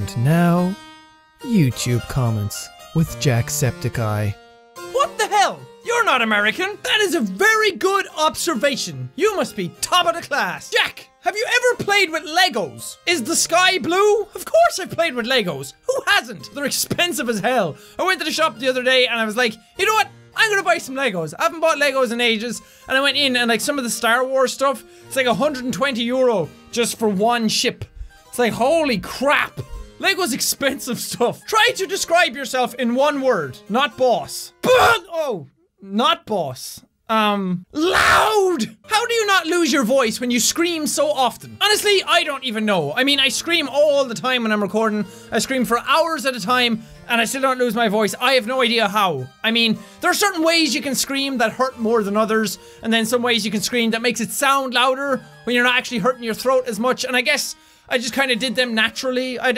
And now, YouTube comments with Jacksepticeye. What the hell? You're not American. That is a very good observation. You must be top of the class. Jack, have you ever played with Legos? Is the sky blue? Of course I've played with Legos. Who hasn't? They're expensive as hell. I went to the shop the other day and I was like, you know what? I'm gonna buy some Legos. I haven't bought Legos in ages. And I went in and like some of the Star Wars stuff, it's like 120 euro just for one ship. It's like, holy crap. Lego's expensive stuff. Try to describe yourself in one word. Not boss. Oh, not boss. Loud! How do you not lose your voice when you scream so often? Honestly, I don't even know. I mean, I scream all the time when I'm recording. I scream for hours at a time, and I still don't lose my voice. I have no idea how. I mean, there are certain ways you can scream that hurt more than others, and then some ways you can scream that makes it sound louder when you're not actually hurting your throat as much, and I guess I just kind of did them naturally. I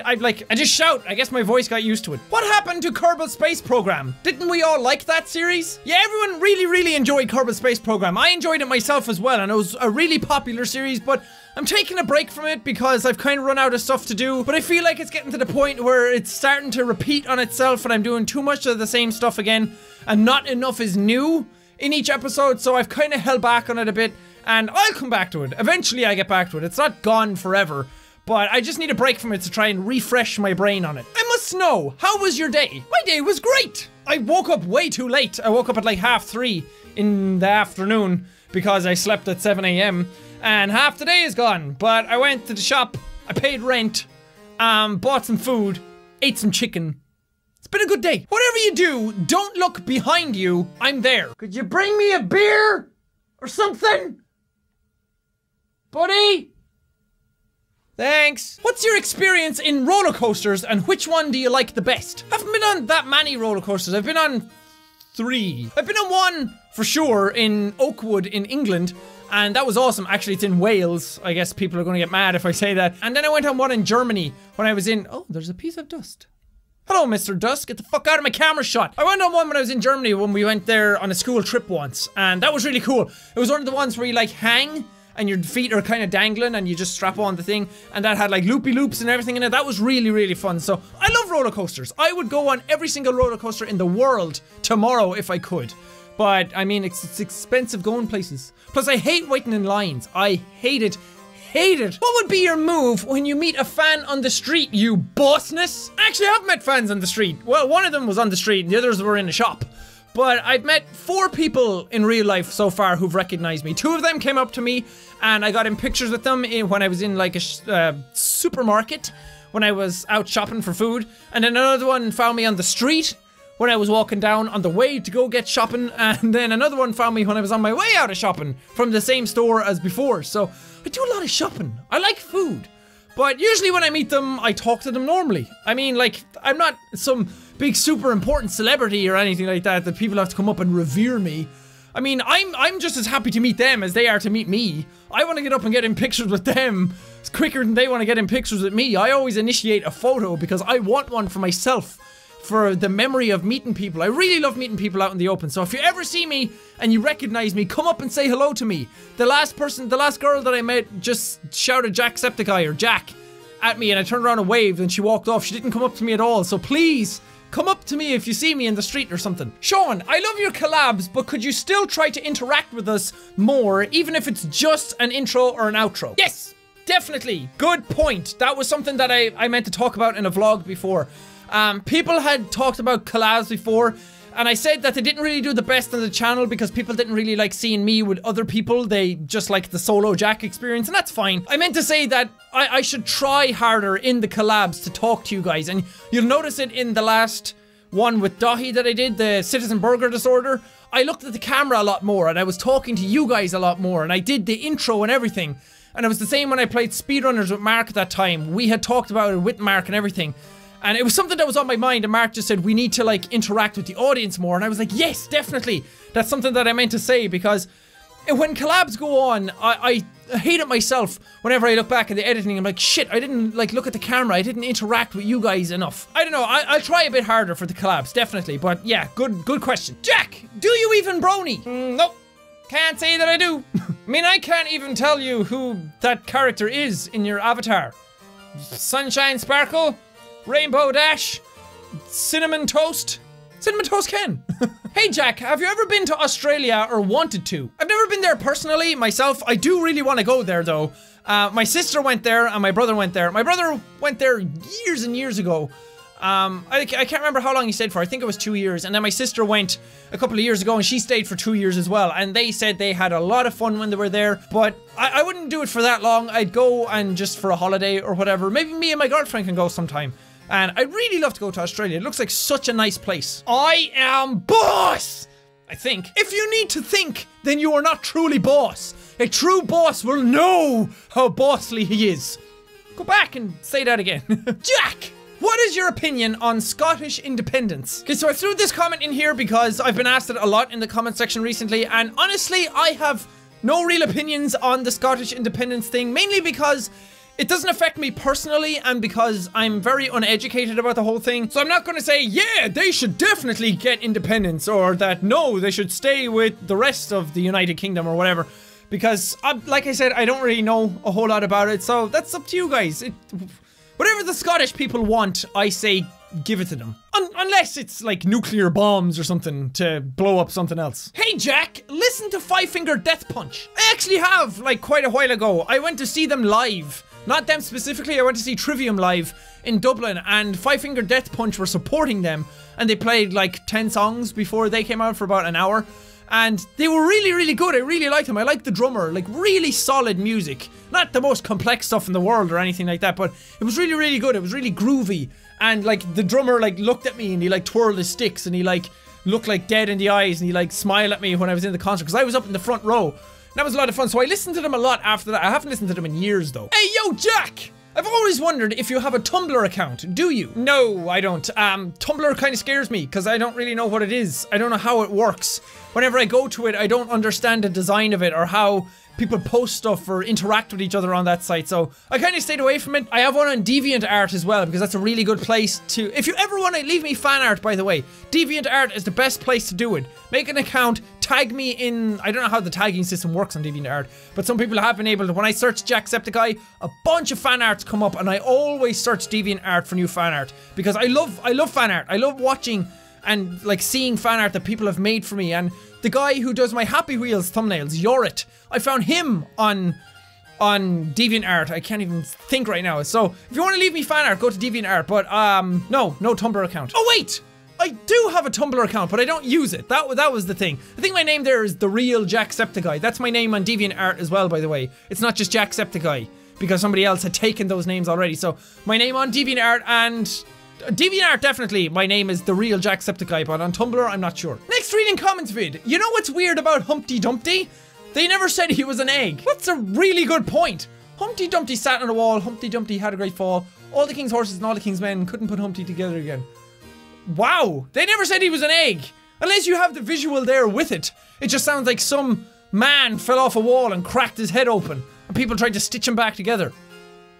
just shout. I guess my voice got used to it. What happened to Kerbal Space Program? Didn't we all like that series? Yeah, everyone really enjoyed Kerbal Space Program. I enjoyed it myself as well, and it was a really popular series, but I'm taking a break from it because I've kind of run out of stuff to do, but I feel like it's getting to the point where it's starting to repeat on itself and I'm doing too much of the same stuff again, and not enough is new in each episode, so I've kind of held back on it a bit, and I'll come back to it. Eventually I get back to it. It's not gone forever. But I just need a break from it to try and refresh my brain on it. I must know, how was your day? My day was great! I woke up way too late. I woke up at like 3:30 in the afternoon because I slept at 7 AM. And half the day is gone. But I went to the shop, I paid rent, bought some food, ate some chicken. It's been a good day. Whatever you do, don't look behind you. I'm there. Could you bring me a beer? Or something? Buddy? Thanks. What's your experience in roller coasters and which one do you like the best? I haven't been on that many roller coasters. I've been on 3. I've been on one for sure in Oakwood in England, and that was awesome. Actually, it's in Wales. I guess people are going to get mad if I say that. And then I went on one in Germany when I was in... Oh, there's a piece of dust. Hello, Mr. Dust. Get the fuck out of my camera shot. I went on one when I was in Germany when we went there on a school trip once, and that was really cool. It was one of the ones where you like hang and your feet are kind of dangling and you just strap on the thing, and that had like loopy loops and everything in it. That was really fun. So I love roller coasters. I would go on every single roller coaster in the world tomorrow if I could. But I mean, it's expensive going places. Plus I hate waiting in lines. I hate it. Hate it. What would be your move when you meet a fan on the street, you bossness? Actually, I've met fans on the street. Well, one of them was on the street and the others were in a shop. But I've met 4 people in real life so far who've recognized me. 2 of them came up to me and I got in pictures with them when I was in like a supermarket when I was out shopping for food. And then another one found me on the street when I was walking down on the way to go get shopping. And then another one found me when I was on my way out of shopping from the same store as before. So I do a lot of shopping. I like food. But usually when I meet them, I talk to them normally. I mean, like, I'm not some big super important celebrity or anything like that people have to come up and revere me. I mean, I'm just as happy to meet them as they are to meet me. I want to get up and get in pictures with them quicker than they want to get in pictures with me. I always initiate a photo because I want one for myself, for the memory of meeting people. I really love meeting people out in the open. So if you ever see me and you recognize me, come up and say hello to me. The last girl that I met just shouted Jacksepticeye or Jack at me, and I turned around and waved and she walked off. She didn't come up to me at all. So please, come up to me if you see me in the street or something. Sean, I love your collabs, but could you still try to interact with us more, even if it's just an intro or an outro? Yes, definitely. Good point. That was something that I meant to talk about in a vlog before. People had talked about collabs before, and I said that they didn't really do the best on the channel because people didn't really like seeing me with other people. They just liked the solo Jack experience, and that's fine. I meant to say that I should try harder in the collabs to talk to you guys, and you'll notice it in the last one with Dahi that I did, the Citizen Burger Disorder. I looked at the camera a lot more, and I was talking to you guys a lot more, and I did the intro and everything. And it was the same when I played Speedrunners with Mark at that time. We had talked about it with Mark and everything. And it was something that was on my mind, and Mark just said, we need to like interact with the audience more. And I was like, yes, definitely. That's something that I meant to say, because when collabs go on, I hate it myself whenever I look back at the editing. I'm like, shit, I didn't like look at the camera. I didn't interact with you guys enough. I don't know, I'll try a bit harder for the collabs, definitely. But yeah, good question. Jack, do you even brony? Nope. Can't say that I do. I mean, I can't even tell you who that character is in your avatar. Sunshine Sparkle? Rainbow Dash, Cinnamon Toast, Cinnamon Toast Ken. Hey Jack, have you ever been to Australia or wanted to? I've never been there personally, myself. I do really want to go there though. My sister went there and my brother went there. My brother went there years and years ago. I can't remember how long he stayed for. I think it was 2 years. And then my sister went a couple of years ago and she stayed for 2 years as well. And they said they had a lot of fun when they were there. But I wouldn't do it for that long. I'd go and just for a holiday or whatever. Maybe me and my girlfriend can go sometime. And I'd really love to go to Australia. It looks like such a nice place. I am boss! I think. If you need to think, then you are not truly boss. A true boss will know how bossly he is. Go back and say that again. Jack! What is your opinion on Scottish independence? Okay, so I threw this comment in here because I've been asked it a lot in the comment section recently, and honestly, I have no real opinions on the Scottish independence thing, mainly because it doesn't affect me personally and because I'm very uneducated about the whole thing. So I'm not gonna say, yeah, they should definitely get independence, or that no, they should stay with the rest of the United Kingdom or whatever. Because, like I said, I don't really know a whole lot about it, so that's up to you guys. Whatever the Scottish people want, I say give it to them. Unless it's like nuclear bombs or something to blow up something else. Hey Jack, listen to Five Finger Death Punch. I actually have, like quite a while ago. I went to see them live. Not them specifically, I went to see Trivium live in Dublin, and Five Finger Death Punch were supporting them, and they played like 10 songs before they came out for about an hour. And they were really, really good. I really liked them. I liked the drummer, like really solid music. Not the most complex stuff in the world or anything like that, but it was really, really good. It was really groovy. And like the drummer like looked at me and he like twirled his sticks and he like looked like dead in the eyes and he like smiled at me when I was in the concert because I was up in the front row. That was a lot of fun. So I listened to them a lot after that. I haven't listened to them in years though. Hey, yo, Jack! I've always wondered if you have a Tumblr account. Do you? No, I don't. Tumblr kind of scares me because I don't really know what it is. I don't know how it works. Whenever I go to it, I don't understand the design of it or how people post stuff or interact with each other on that site, so I kind of stayed away from it. I have one on DeviantArt as well because that's a really good place to, if you ever want to leave me fan art, by the way, DeviantArt is the best place to do it. Make an account, tag me in, I don't know how the tagging system works on DeviantArt, but some people have been able to. When I search Jacksepticeye, a bunch of fan arts come up and I always search DeviantArt for new fan art because I love fan art. I love watching and like seeing fan art that people have made for me. And the guy who does my Happy Wheels thumbnails, Yorit, I found him on DeviantArt. I can't even think right now. So if you want to leave me fan art, go to DeviantArt. But no Tumblr account. Oh wait, I do have a Tumblr account, but I don't use it. That was the thing. I think my name there is The Real Jacksepticeye. That's my name on DeviantArt as well, by the way. It's not just Jacksepticeye because somebody else had taken those names already. So my name on DeviantArt and DeviantArt, definitely my name is The Real Jacksepticeye, but on Tumblr I'm not sure. Next reading comments vid. You know what's weird about Humpty Dumpty? They never said he was an egg. That's a really good point. Humpty Dumpty sat on a wall, Humpty Dumpty had a great fall, all the king's horses and all the king's men couldn't put Humpty together again. Wow, they never said he was an egg. Unless you have the visual there with it. It just sounds like some man fell off a wall and cracked his head open and people tried to stitch him back together.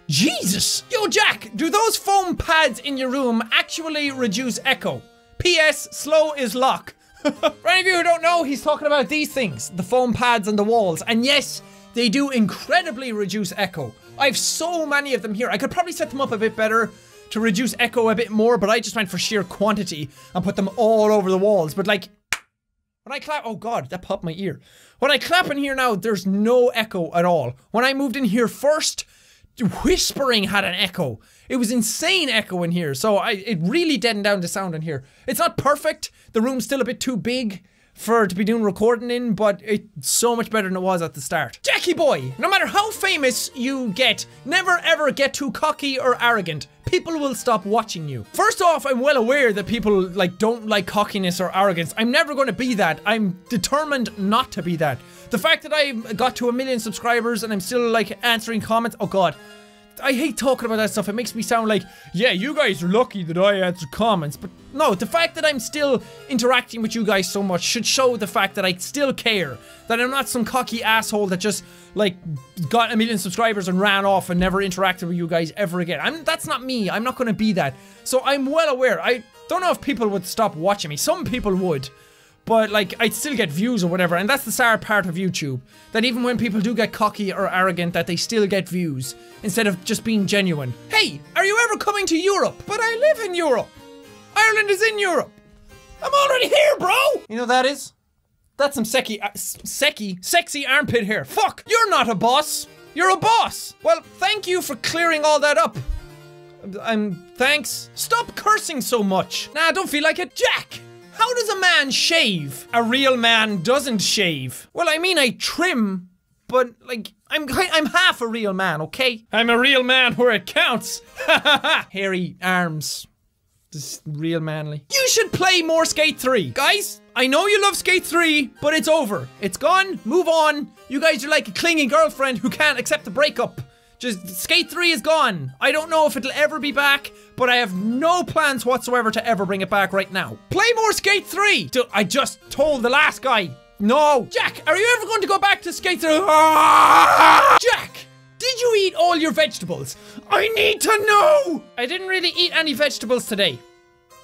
Jesus! Yo, Jack, do those foam pads in your room actually reduce echo? P.S. Slow is lock. For any of you who don't know, he's talking about these things. The foam pads on the walls. And yes, they do incredibly reduce echo. I have so many of them here. I could probably set them up a bit better to reduce echo a bit more, but I just went for sheer quantity and put them all over the walls. But like, when I clap, oh god, that popped my ear. When I clap in here now, there's no echo at all. When I moved in here first, whispering had an echo. It was insane echo in here, so it really deadened down the sound in here. It's not perfect. The room's still a bit too big to be doing recording in, but it's so much better than it was at the start. Jackie boy, no matter how famous you get, never ever get too cocky or arrogant. People will stop watching you. First off, I'm well aware that people like don't like cockiness or arrogance. I'm never going to be that. I'm determined not to be that. The fact that I got to 1 million subscribers and I'm still like answering comments, oh god. I hate talking about that stuff. It makes me sound like, yeah, you guys are lucky that I answer comments. But no, the fact that I'm still interacting with you guys so much should show the fact that I still care. That I'm not some cocky asshole that just, like, got 1 million subscribers and ran off and never interacted with you guys ever again. That's not me. I'm not going to be that. So I'm well aware. I don't know if people would stop watching me. Some people would. but like I'd still get views or whatever, and that's the sad part of YouTube. That even when people do get cocky or arrogant, that they still get views instead of just being genuine. Hey, are you ever coming to Europe? But I live in Europe. Ireland is in Europe. I'm already here, bro. You know what that is? That's some sexy armpit hair. Fuck, you're not a boss. You're a boss. Well, thank you for clearing all that up. Thanks. Stop cursing so much. Nah, I don't feel like it. Jack, how does a man shave? A real man doesn't shave. Well, I mean, I trim, but like, I'm half a real man, okay? I'm a real man where it counts. Hairy arms. Just real manly. You should play more Skate 3. Guys, I know you love Skate 3, but it's over. It's gone. Move on. You guys are like a clingy girlfriend who can't accept the breakup. Just, Skate 3 is gone. I don't know if it'll ever be back, but I have no plans whatsoever to ever bring it back right now. Play more Skate 3! I just told the last guy. No. Jack, are you ever going to go back to Skate 3? Jack! Did you eat all your vegetables? I need to know! I didn't really eat any vegetables today.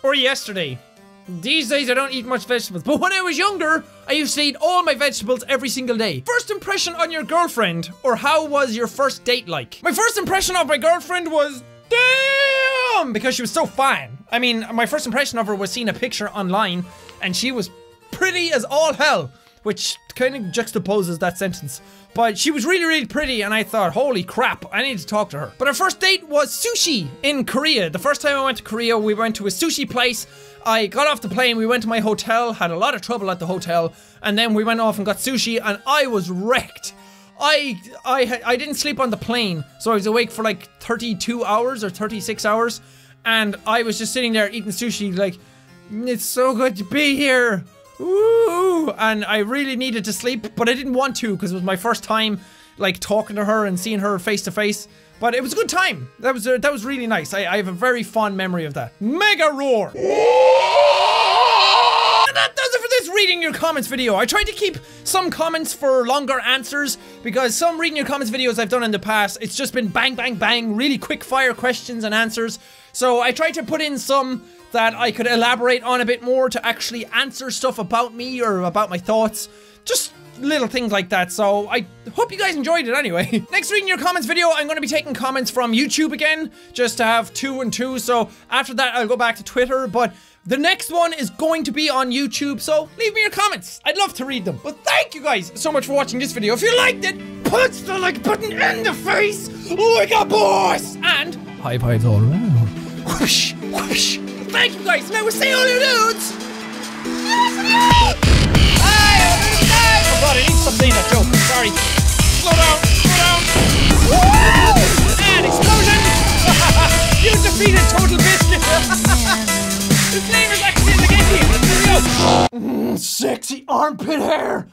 Or yesterday. These days I don't eat much vegetables, but when I was younger, I used to eat all my vegetables every single day. First impression on your girlfriend, or how was your first date like? My first impression of my girlfriend was, damn! Because she was so fine. I mean, my first impression of her was seeing a picture online, and she was pretty as all hell, which kind of juxtaposes that sentence. But she was really, really pretty, and I thought, holy crap, I need to talk to her. But our first date was sushi in Korea. The first time I went to Korea, we went to a sushi place. I got off the plane, we went to my hotel, had a lot of trouble at the hotel, and then we went off and got sushi, and I was wrecked. I didn't sleep on the plane, so I was awake for like 32 hours or 36 hours, and I was just sitting there eating sushi like, it's so good to be here. Ooh, and I really needed to sleep, but I didn't want to because it was my first time like talking to her and seeing her face to face. But it was a good time. That was really nice. I have a very fond memory of that. Mega roar! And that does it for this reading your comments video. I tried to keep some comments for longer answers because some reading your comments videos I've done in the past, it's just been bang, bang, bang, really quick fire questions and answers. So I tried to put in some that I could elaborate on a bit more to actually answer stuff about me or about my thoughts. Just little things like that, so I hope you guys enjoyed it anyway. Next reading your comments video, I'm going to be taking comments from YouTube again, just to have 2 and 2, so after that I'll go back to Twitter, but the next one is going to be on YouTube, so leave me your comments. I'd love to read them. But thank you guys so much for watching this video. If you liked it, punch the like button in the face like a boss! And high fives all around. Whoosh, whoosh. Thank you guys, and I will see all you dudes! Oh god, I need to stop saying that joke. Sorry. Slow down, slow down. Woo! And explosion! You defeated Total Biscuit! His name is actually in the game. Let's go. Sexy armpit hair!